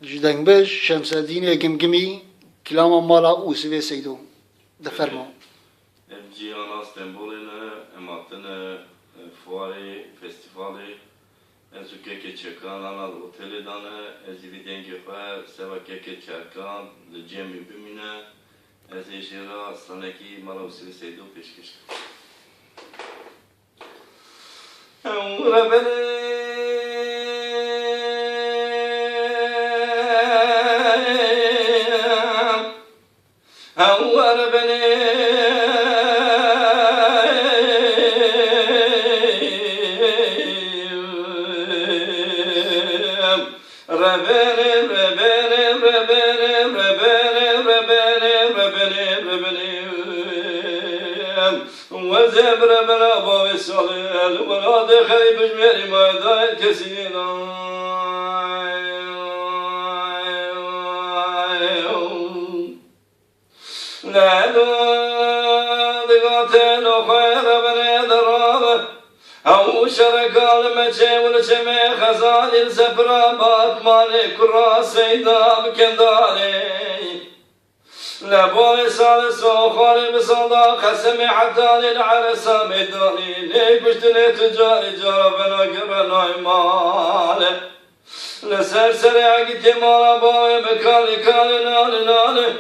جدنگ بش شمس الدین گمگمی کلام مالا اوسوی سیدو دفرمو جیانا استنبولنا اماتنا fuarı, festivali, ez keke çekan ana oteli dana, ez videnge fa seva keke çekan, cemi bimine, ez işira sanaki mala usul seydo peşkeş. وزبر بلا باب الصليل ولا دخل بجميع ما دايل كسينا لا دقاتل خير بني درابة أو شرك المجي والجميع خزال الزبرابات مالك الراس سيدا بكندالي لبوي سالس وخالي بصدا خسمي حتى للعرسة ميداني ليكشتني تجاري جربنا قرنا مالي لسرسري عقتي مالا باوي بكالي كالي نالي نالي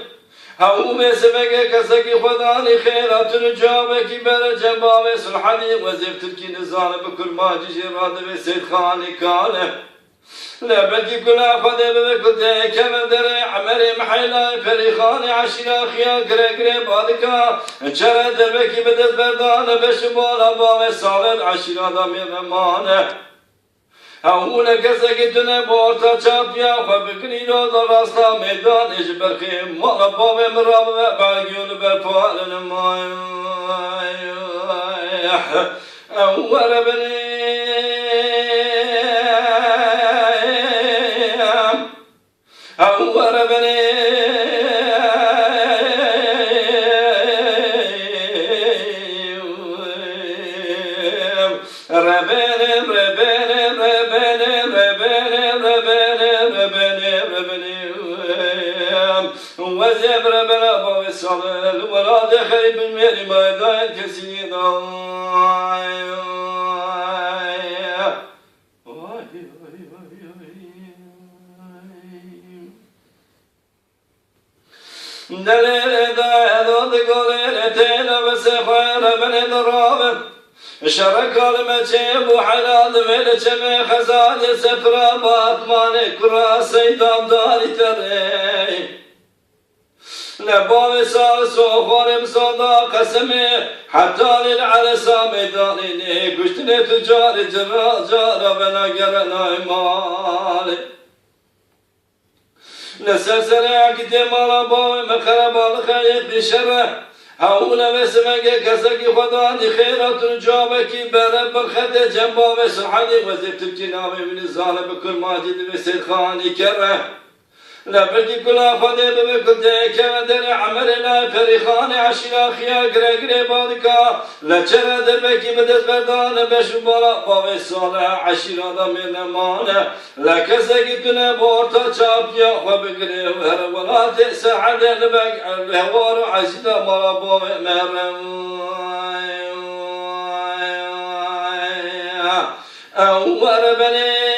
هاو بسبك كسكي خداني خيرات نجابك برجة باوي سلحاني وزيف تركي نزال بكل ما جيجي راد بسيد خاني كالي لبدي كل أخذ بكل كم دري عمري محيلا فريخاني عشيا خيا كري بالكا جرى دربكي بدت بردان بشبالا باوي صالد عشيا دمي رمانه هون كسكتنا بورتا چاپيا خبكني رو دراستا ميدان اجبر خيم مالا باوي مراب بالجون برفالن ماي أول بني أول بني وزبر بلا بوي الصلال ولا دخل بالميل ما دايل كسينا دليل دايل ودقوليل تيلا بس خير من الرابط شرك المجيب وحلال ملجمي خزال سفرا باتماني كرا سيدان داري تري لبوي سالس وخورم صدا قسمي حتى للعرسة ميداني كشتني تجاري جرى بنا قرنا مالي لسلسلة عقدي مالا باوي مخرب الخير بشره هؤلاء بسمك كسك خداني خيرات جابك برب الخد جنبا وسحدي وزفت الجنابي من الزانة بكل ماجد بسيد خاني كره لبرد كل أخذ بكل تيك ودر عمر لا فريخان عشيا خيا قرقري بادكا لجرى دربك بدت بردان بشبالا باوي صالح عشيرا دمين مانا لكسكتنا بورتا چابيا وبقري وهر ولا تأسى عدى لبك الهوار عزيزا مالا باوي مهرم أول بني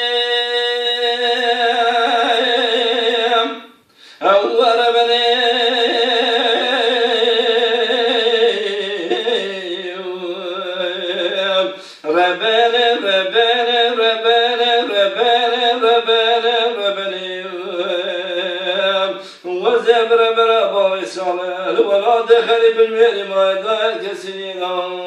وزبر برابا وصال ولا دخل بالميل ما دايل كسينا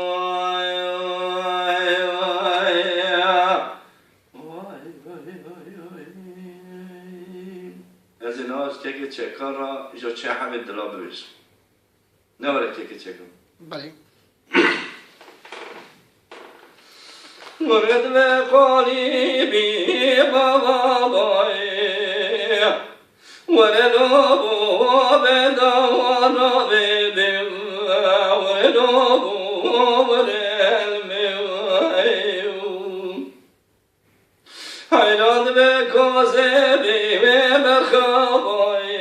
از ایناش که چکان را جو چه همه دلا ببیش نوره که چکان بله مرد و قالیبی بابا بای ورلو بدوانا بدم ورلو ورلميو حيران بكوزبي خباي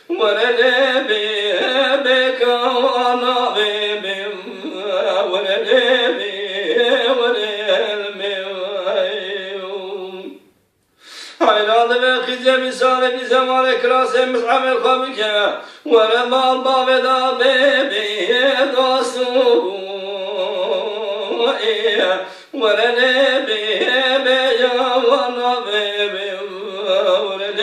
ورد بك وانا بهم ورد حيران بخزي بسال بزمان كراس مصعب الخبك ورمى الباب دا بيبي دوسو ورد بيبي وانا بيبي ورد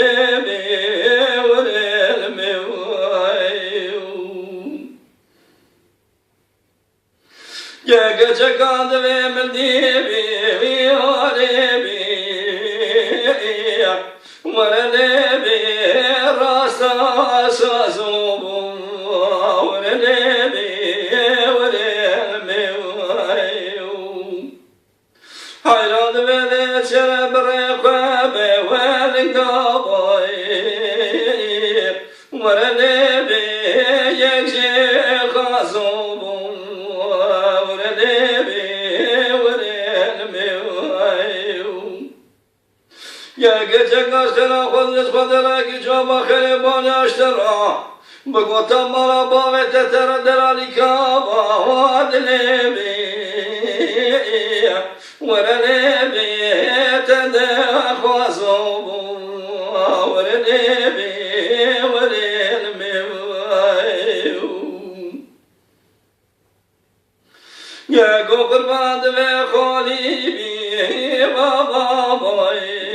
يا كشكاد من ديبي وربي وربي راسا سازوب وربي حيران بلي شرب رقابي والقابي وربي يكشي خازوب يا كتشك اشترى خذ خذلك جواب خربان اشترى بقوت مرا باوت تردر لكابا وادلبي ورلبي تدخوزوب ورلبي يا قفر بعد بخالي بابا باي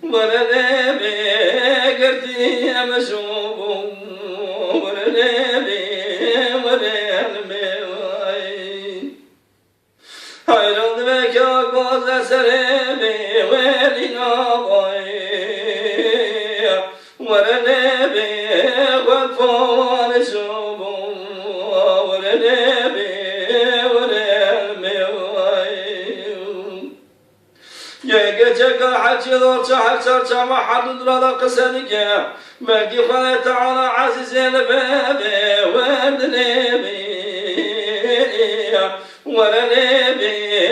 ورنبي قرتي مشوب ورنبي حيران بك قوز سربي ولينا باي ورنبي قد فوان شوب ورنبي يا كتشك حج دور شحر شرشا ما حد درا قسنك مالكي خلي تعالى عزيز الباب ورنبي ورنبي